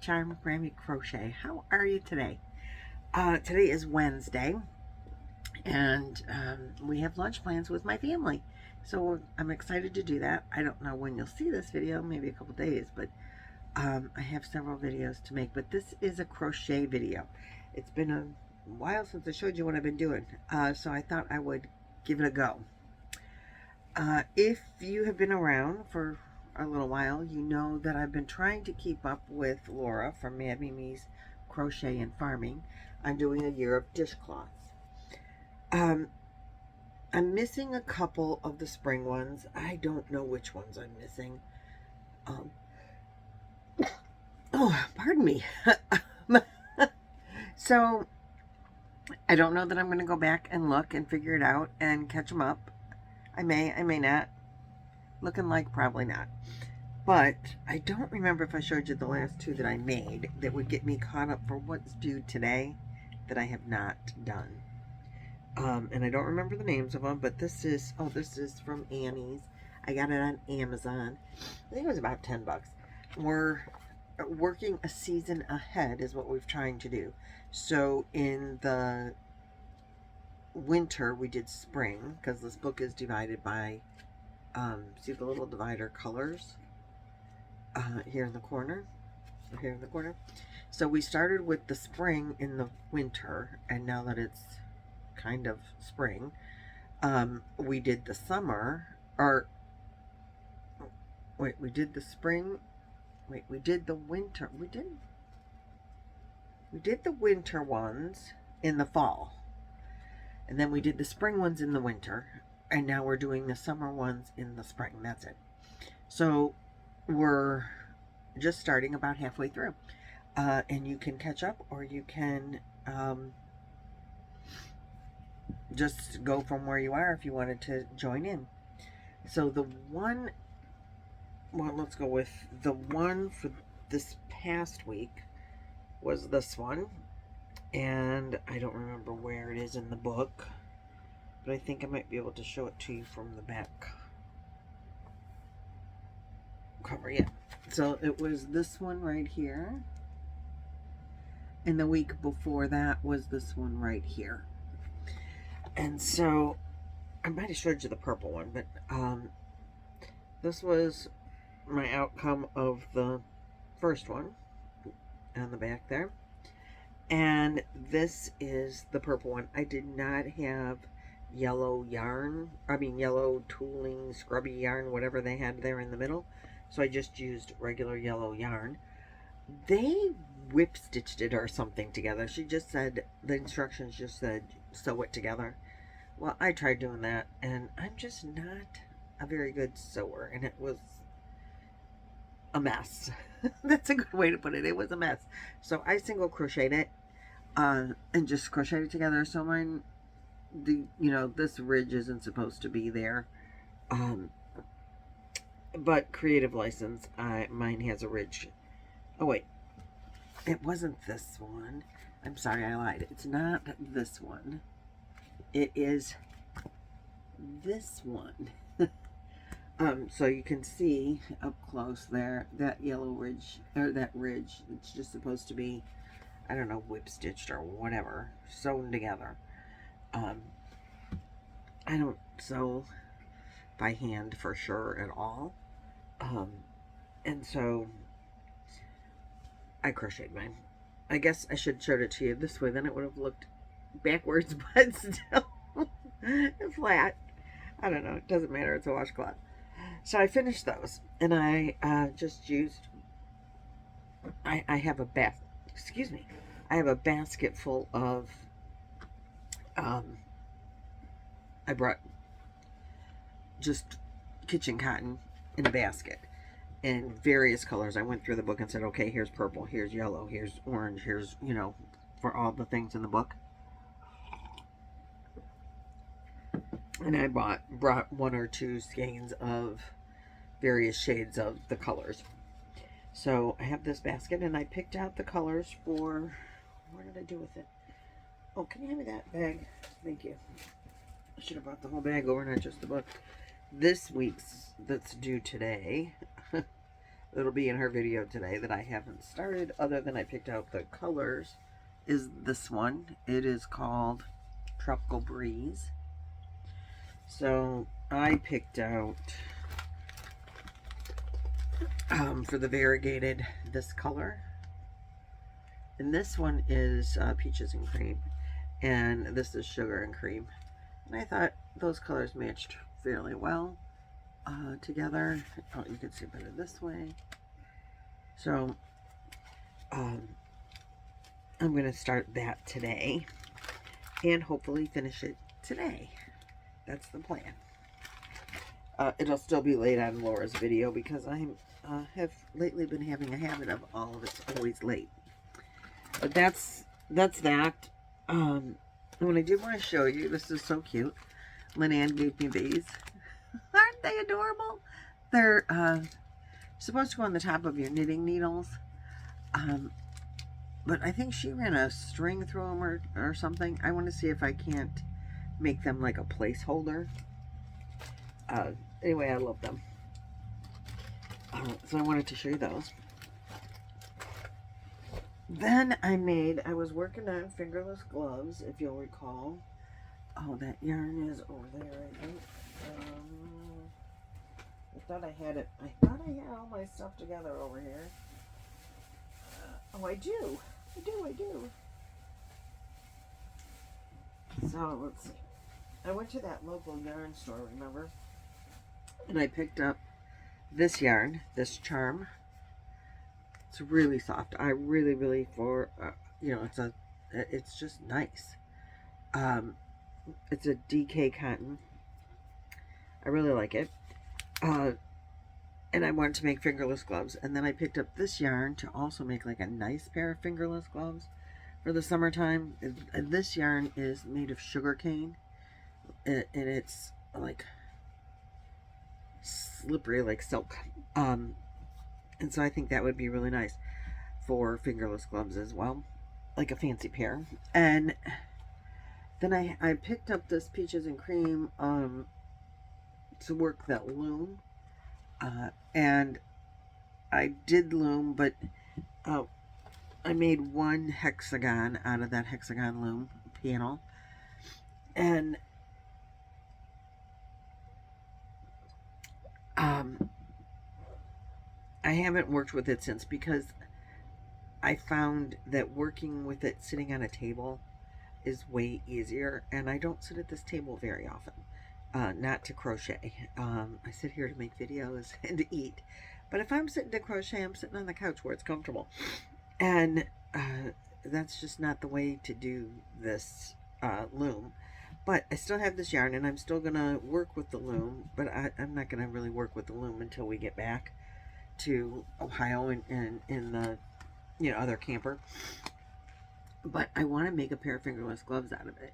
Charm Grammy Crochet. How are you today? Today is Wednesday, and we have lunch plans with my family. So I'm excited to do that. I don't know when you'll see this video, maybe a couple days, but I have several videos to make. But this is a crochet video. It's been a while since I showed you what I've been doing, so I thought I would give it a go. If you have been around for a little while, you know that I've been trying to keep up with Laura from Mad Mimi's Crochet and Farming. I'm doing a year of dishcloths. I'm missing a couple of the spring ones. I don't know which ones I'm missing. Oh, pardon me. So, I don't know that I'm going to go back and look and figure it out and catch them up. I may not. Looking like probably not. But I don't remember if I showed you the last two that I made that would get me caught up for what's due today that I have not done. And I don't remember the names of them, but this is from Annie's. I got it on Amazon. I think it was about 10 bucks. We're working a season ahead is what we're trying to do. So in the winter we did spring, because this book is divided by see the little divider colors here in the corner. So we started with the spring in the winter, and now that it's kind of spring, we did the summer, or wait, we did the spring, wait, we did the winter, we did the winter ones in the fall, and then we did the spring ones in the winter, and now we're doing the summer ones in the spring. That's it. So we're just starting about halfway through, and you can catch up, or you can just go from where you are if you wanted to join in. So the one, well, let's go with the one for this past week was this one, and I don't remember where it is in the book, but I think I might be able to show it to you from the back cover. Yeah. So it was this one right here, and the week before that was this one right here. And so I might have showed you the purple one, but this was my outcome of the first one on the back there, and this is the purple one. I did not have yellow yarn, yellow tooling, scrubby yarn, whatever they had there in the middle, so I just used regular yellow yarn. They whip stitched it or something together. She just said, the instructions just said sew it together. Well, I tried doing that, and I'm just not a very good sewer, and it was a mess. That's a good way to put it. It was a mess. So I single crocheted it and just crocheted it together. So mine, this ridge isn't supposed to be there, but creative license, mine has a ridge. Oh wait, it wasn't this one. I'm sorry, I lied. It's not this one. It is this one. So you can see up close there, that yellow ridge, or that ridge, it's just supposed to be, I don't know, whip stitched or whatever, sewn together. I don't sew by hand for sure at all. And so I crocheted mine. I guess I should have showed it to you this way, then it would have looked backwards, but still flat. I don't know, it doesn't matter, it's a washcloth. So I finished those, and I just used, I have a I have a basket full of, I brought just kitchen cotton in a basket in various colors. I went through the book and said, okay, here's purple, here's yellow, here's orange, here's, for all the things in the book. And I brought one or two skeins of various shades of the colors. So I have this basket, and I picked out the colors for, what did I do with it? Oh, can you hand me that bag? Thank you. I should have brought the whole bag over, not just the book. This week's, that's due today, that'll be in her video today that I haven't started, other than I picked out the colors, is this one. It is called Tropical Breeze. So I picked out, for the variegated, this color. And this one is Peaches and Cream. And this is Sugar and Cream. And I thought those colors matched fairly well together. Oh, you can see better this way. So I'm going to start that today and hopefully finish it today. That's the plan. It'll still be late on Laura's video because I have lately been having a habit of all of it's always late. But that's that. And what I did want to show you, this is so cute. Lynanne gave me these. Aren't they adorable? They're supposed to go on the top of your knitting needles. But I think she ran a string through them or something. I want to see if I can't make them like a placeholder. Anyway, I love them. So I wanted to show you those. Then I was working on fingerless gloves, if you'll recall. Oh, that yarn is over there, I think. I thought I had all my stuff together over here. Oh, I do. I do. So, let's see. I went to that local yarn store, remember? And I picked up this yarn, this charm. It's really soft. I really, you know, it's just nice. It's a DK cotton. I really like it. And I wanted to make fingerless gloves. And then I picked up this yarn to also make like a nice pair of fingerless gloves for the summertime. And this yarn is made of sugarcane. And it's like slippery like silk. And so I think that would be really nice for fingerless gloves as well. Like a fancy pair. And then I picked up this Peaches and Cream to work that loom. And I did loom, but I made one hexagon out of that hexagon loom panel. And I haven't worked with it since because I found that working with it sitting on a table is way easier, and I don't sit at this table very often. Not to crochet. I sit here to make videos and to eat. But if I'm sitting to crochet, I'm sitting on the couch where it's comfortable. And that's just not the way to do this loom. But I still have this yarn, and I'm still going to work with the loom. But I'm not going to really work with the loom until we get back to Ohio and in the, you know, other camper. But I want to make a pair of fingerless gloves out of it.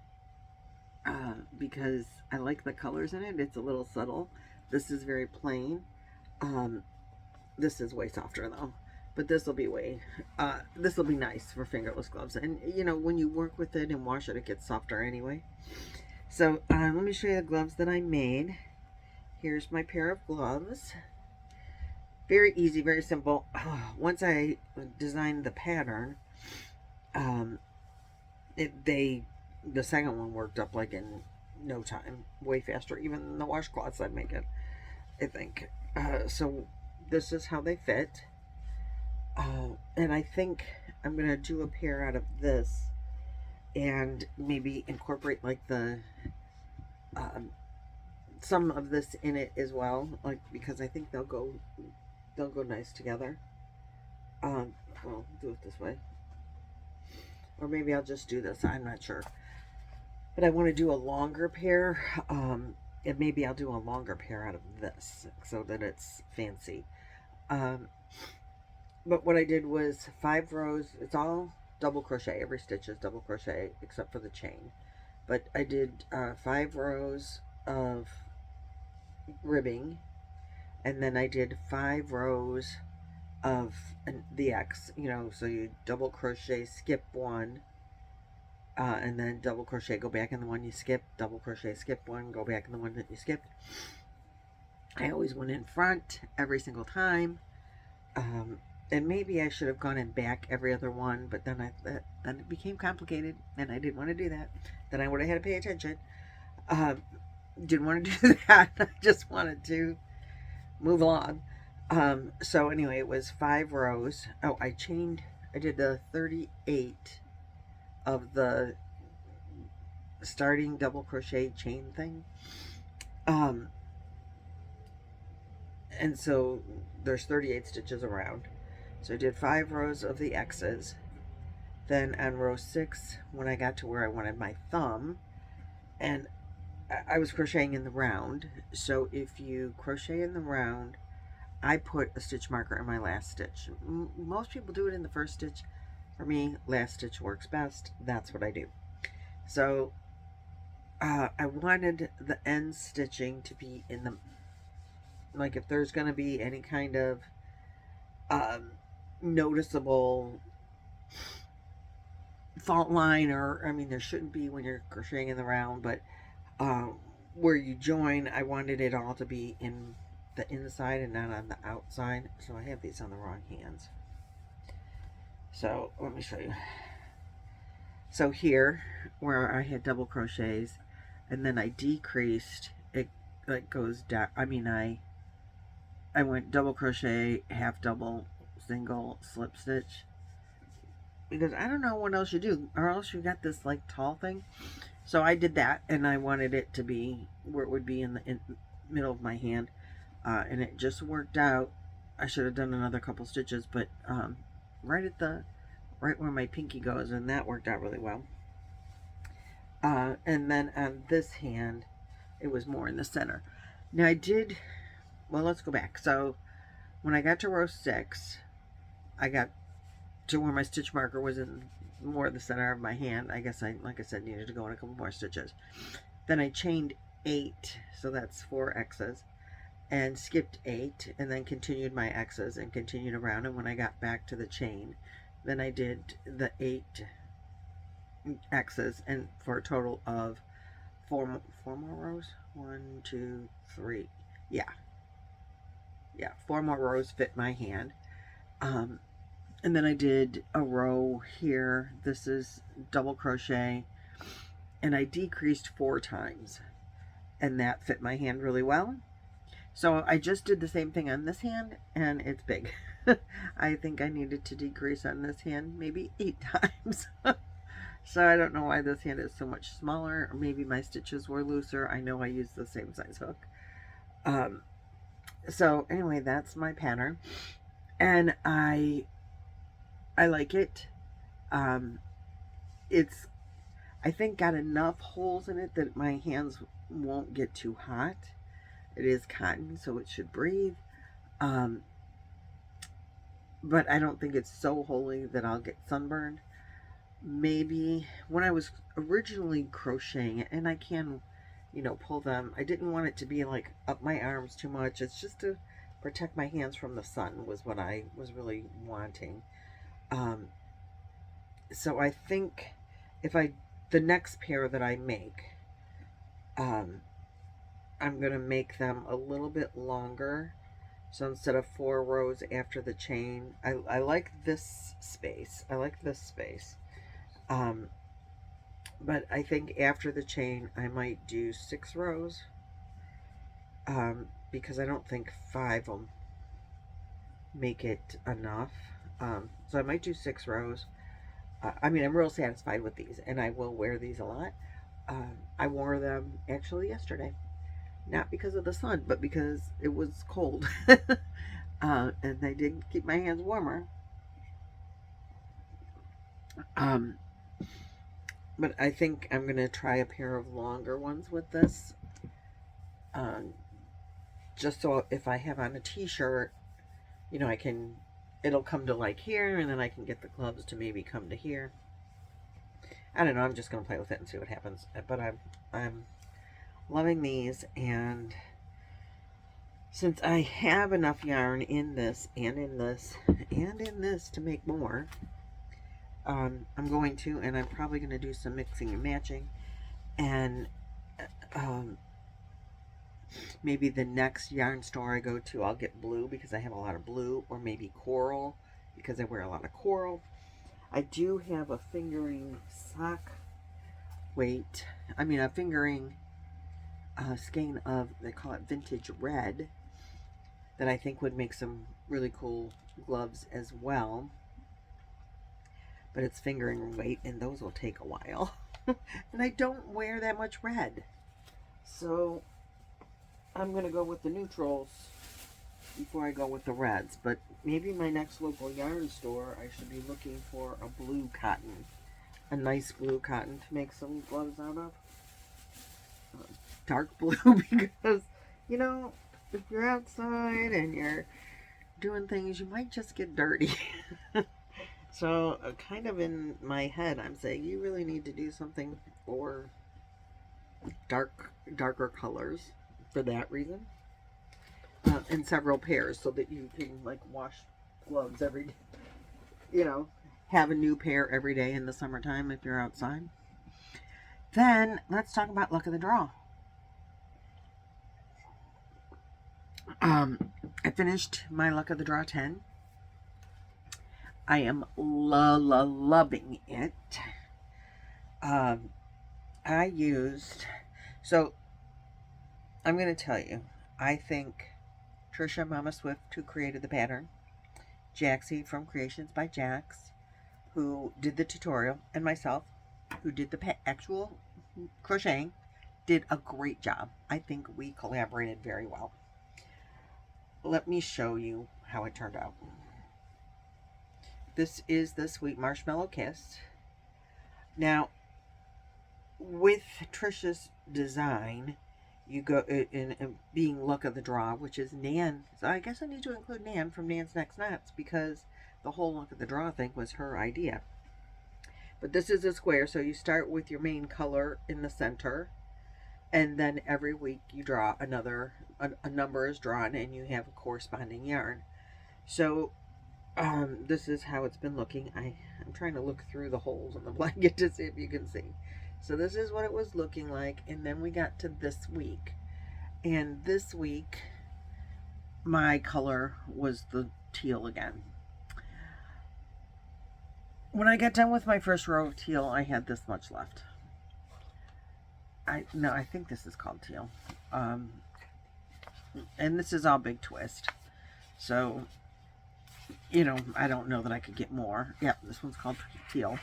Because I like the colors in it. It's a little subtle. This is very plain. This is way softer though. But this will be this will be nice for fingerless gloves. And you know, when you work with it and wash it, it gets softer anyway. So let me show you the gloves that I made. Here's my pair of gloves. Very easy, very simple. Once I designed the pattern, the second one worked up like in no time, way faster even than the washcloths I'd make it, I think. So this is how they fit. And I think I'm going to do a pair out of this and maybe incorporate like the some of this in it as well, like, because I think they'll go nice together. Well, do it this way. Or maybe I'll just do this. I'm not sure. But I want to do a longer pair. And maybe I'll do a longer pair out of this so that it's fancy. But what I did was 5 rows. It's all double crochet. Every stitch is double crochet except for the chain. But I did 5 rows of ribbing. And then I did 5 rows of the X, you know, so you double crochet, skip 1, and then double crochet, go back in the one you skipped, double crochet, skip 1, go back in the one that you skipped. I always went in front every single time, And maybe I should have gone in back every other one, but then then it became complicated, and I didn't want to do that. Then I would have had to pay attention. Didn't want to do that. I just wanted to move along. So anyway, it was 5 rows. Oh, I did the 38 of the starting double crochet chain thing. And so there's 38 stitches around. So I did 5 rows of the X's. Then on row 6, when I got to where I wanted my thumb, and I was crocheting in the round, so if you crochet in the round, I put a stitch marker in my last stitch. Most people do it in the first stitch. For me, last stitch works best. That's what I do. So I wanted the end stitching to be in the, like if there's going to be any kind of noticeable fault line, or I mean there shouldn't be when you're crocheting in the round, but where you join, I wanted it all to be in the inside and not on the outside. So I have these on the wrong hands. So let me show you. So here where I had double crochets and then I decreased, it like goes down. I mean I went double crochet, half double, single, slip stitch, because I don't know what else you do, or else you got this like tall thing. So I did that, and I wanted it to be where it would be in the middle of my hand, and it just worked out. I should have done another couple stitches, but right where my pinky goes, and that worked out really well. And then on this hand, it was more in the center. Now well, let's go back. So when I got to row 6, I got to where my stitch marker was in more the center of my hand. I guess like I said, needed to go in a couple more stitches. Then I chained 8, so that's 4 X's, and skipped 8, and then continued my X's and continued around. And when I got back to the chain, then I did the 8 X's, and for a total of 4 more rows. 1, 2, 3. Yeah, 4 more rows fit my hand. And then I did a row here. This is double crochet, and I decreased 4 times, and that fit my hand really well. So I just did the same thing on this hand, and it's big. I think I needed to decrease on this hand maybe 8 times. So I don't know why this hand is so much smaller, or maybe my stitches were looser. I know I used the same size hook. So anyway, that's my pattern, and I like it. It's, I think, got enough holes in it that my hands won't get too hot. It is cotton, so it should breathe. But I don't think it's so holey that I'll get sunburned. Maybe when I was originally crocheting it, and I can, pull them, I didn't want it to be like up my arms too much. It's just to protect my hands from the sun was what I was really wanting. So I think the next pair that I make, I'm going to make them a little bit longer. So instead of 4 rows after the chain, I like this space. But I think after the chain, I might do 6 rows, because I don't think 5 will make it enough. So I might do 6 rows. I mean, I'm real satisfied with these, and I will wear these a lot. I wore them actually yesterday, not because of the sun, but because it was cold. And they did keep my hands warmer. But I think I'm going to try a pair of longer ones with this. Just so if I have on a t-shirt, it'll come to like here, and then I can get the gloves to maybe come to here. I don't know, I'm just going to play with it and see what happens. But I'm loving these, and since I have enough yarn in this and in this and in this to make more, I'm going to, and I'm probably going to do some mixing and matching, and Maybe the next yarn store I go to, I'll get blue because I have a lot of blue, or maybe coral because I wear a lot of coral. I do have a fingering sock weight, a fingering skein of, they call it vintage red, that I think would make some really cool gloves as well. But it's fingering weight, and those will take a while. And I don't wear that much red. So I'm going to go with the neutrals before I go with the reds. But maybe my next local yarn store, I should be looking for a blue cotton. A nice blue cotton to make some gloves out of. Dark blue, because, you know, if you're outside and you're doing things, you might just get dirty. So, kind of in my head, I'm saying you really need to do something for darker colors for that reason. In several pairs so that you can, like, wash gloves every day. You know, have a new pair every day in the summertime if you're outside. Then, let's talk about luck of the draw. I finished my luck of the draw 10. I am loving it. I used, so I'm going to tell you, I think Trisha Mama Swift, who created the pattern, Jaxie from Creations by Jax, who did the tutorial, and myself, who did the actual crocheting, did a great job. I think we collaborated very well. Let me show you how it turned out. This is the Sweet Marshmallow Kiss. Now, with Trisha's design, you go in being luck of the draw, which is Nan. So I guess I need to include Nan from Nan's Next Knots, because the whole luck of the draw thing was her idea. But this is a square, so you start with your main color in the center, and then every week you draw another, a number is drawn, and you have a corresponding yarn. So this is how it's been looking. I'm trying to look through the holes in the blanket to see if you can see. So this is what it was looking like, and then we got to this week. And this week, my color was the teal again. When I got done with my first row of teal, I had this much left. No, I think this is called teal. And this is all big twist. So, you know, I don't know that I could get more. Yep, this one's called teal.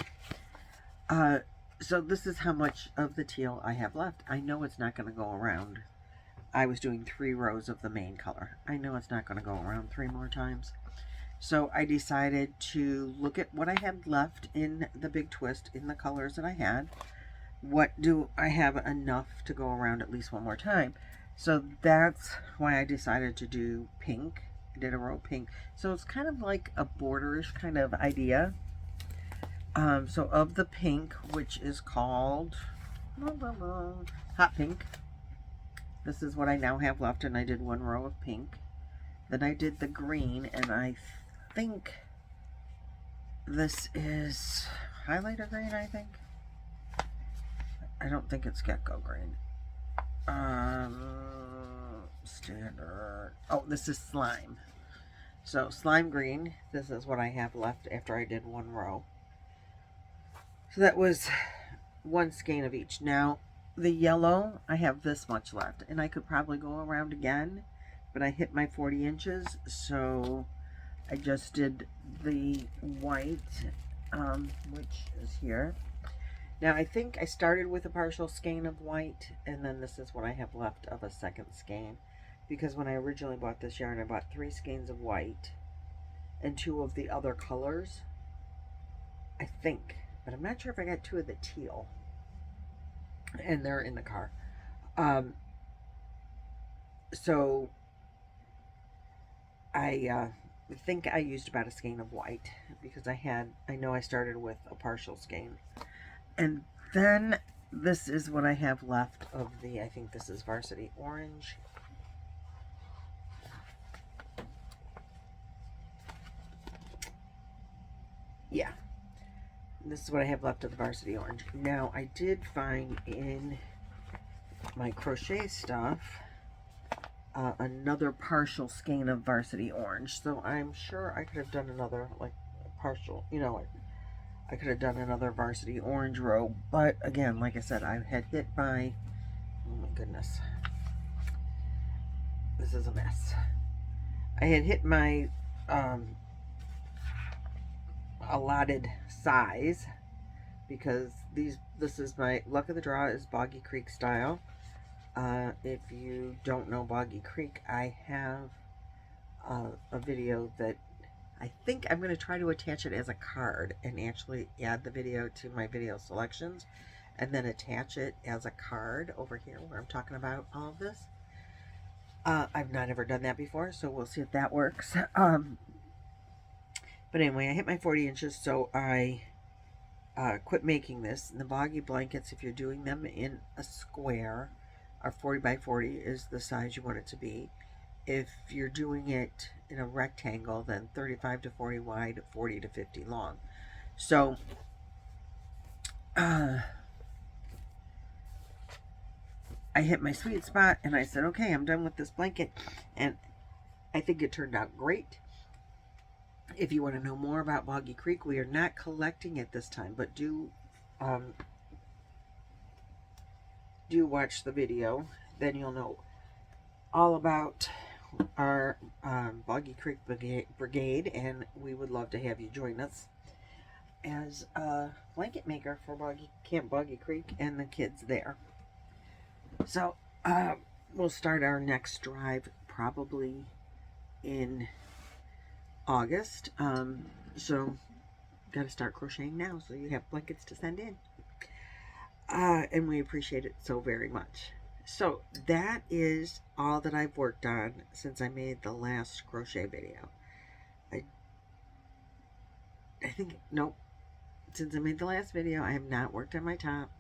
So this is how much of the teal I have left. I know it's not going to go around. I was doing 3 rows of the main color. I know it's not going to go around 3 more times. So I decided to look at what I had left in the big twist in the colors that I had. What do I have enough to go around at least 1 more time? So that's why I decided to do pink. I did a row of pink. So it's kind of like a borderish kind of idea. So of the pink, which is called Hot Pink, this is what I now have left, and I did 1 row of pink. Then I did the green, and I think this is highlighter green, I think. I don't think it's gecko green. Standard. Oh, this is slime. So slime green, this is what I have left after I did 1 row. So that was 1 skein of each. Now, the yellow, I have this much left, and I could probably go around again, but I hit my 40 inches, so I just did the white, which is here. Now, I think I started with a partial skein of white, and then this is what I have left of a second skein, because when I originally bought this yarn, I bought 3 skeins of white and 2 of the other colors, I think. But I'm not sure if I got 2 of the teal. And they're in the car. So I think I used about a skein of white, because I know I started with a partial skein. And then this is what I have left of the, I think this is Varsity Orange. Yeah. This is what I have left of the Varsity Orange. Now, I did find in my crochet stuff another partial skein of varsity orange. So I'm sure I could have done another, like, partial, you know, I could have done another varsity orange row. But again, like I said, I had hit my, oh my goodness, this is a mess. I had hit my allotted size, because this is my luck of the draw is Boggy Creek style. If you don't know Boggy Creek, I have a video that I think I'm going to try to attach it as a card and actually add the video to my video selections, and then attach it as a card over here where I'm talking about all of this. I've not ever done that before, so we'll see if that works. But anyway, I hit my 40 inches, so I quit making this. And the Boggy blankets, if you're doing them in a square, are 40 by 40 is the size you want it to be. If you're doing it in a rectangle, then 35 to 40 wide, 40 to 50 long. So, I hit my sweet spot, and I said, okay, I'm done with this blanket. And I think it turned out great. If you want to know more about Boggy Creek, we are not collecting it this time, but do watch the video. Then you'll know all about our Boggy Creek Brigade, and we would love to have you join us as a blanket maker for Camp Boggy Creek and the kids there. So we'll start our next drive probably in August. So got to start crocheting now so you have blankets to send in. And we appreciate it so very much. So that is all that I've worked on since I made the last crochet video. I think, nope, since I made the last video, I have not worked on my top.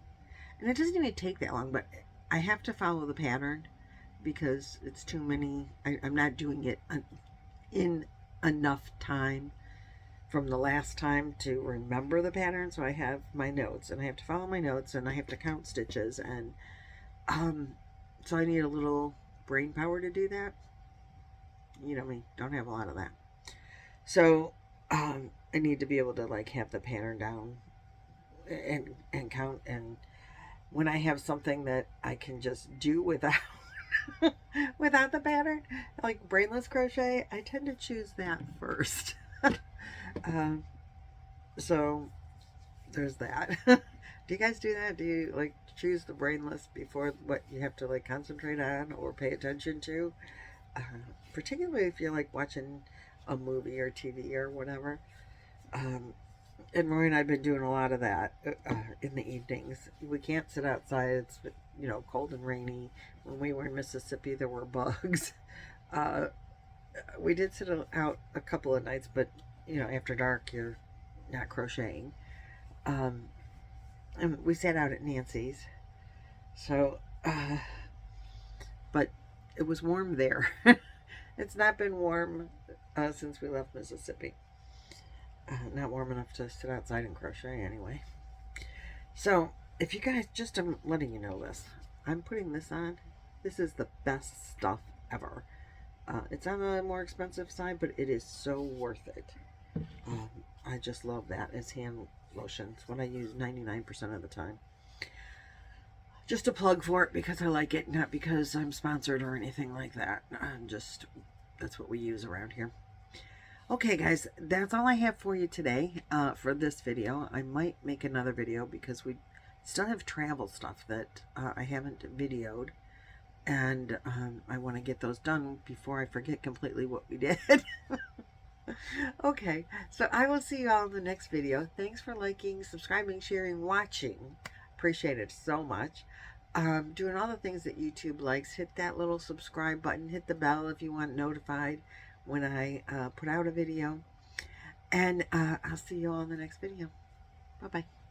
And it doesn't even take that long, but I have to follow the pattern because it's too many. I'm not doing it in enough time from the last time to remember the pattern. So I have my notes, and I have to follow my notes, and I have to count stitches, and so I need a little brain power to do that. You know me, don't have a lot of that. So I need to be able to like have the pattern down and count. And when I have something that I can just do without without the pattern, like brainless crochet, I tend to choose that first. So there's that. Do you guys do that? Do you like choose the brainless before what you have to like concentrate on or pay attention to? Particularly if you're like watching a movie or TV or whatever. And Roy and I've been doing a lot of that in the evenings. We can't sit outside. It's, you know, cold and rainy. When we were in Mississippi, there were bugs. We did sit out a couple of nights, but, you know, after dark, you're not crocheting. And we sat out at Nancy's. So, but it was warm there. It's not been warm since we left Mississippi. Not warm enough to sit outside and crochet anyway. So, if you guys, just I'm letting you know this. I'm putting this on. This is the best stuff ever. It's on the more expensive side, but it is so worth it. I just love that as hand lotions, what I use 99% of the time. Just a plug for it because I like it, not because I'm sponsored or anything like that. That's what we use around here. Okay, guys, that's all I have for you today for this video. I might make another video because we still have travel stuff that I haven't videoed. And I want to get those done before I forget completely what we did. Okay, so I will see you all in the next video. Thanks for liking, subscribing, sharing, watching. Appreciate it so much. Doing all the things that YouTube likes. Hit that little subscribe button. Hit the bell if you want notified when I put out a video. And I'll see you all in the next video. Bye-bye.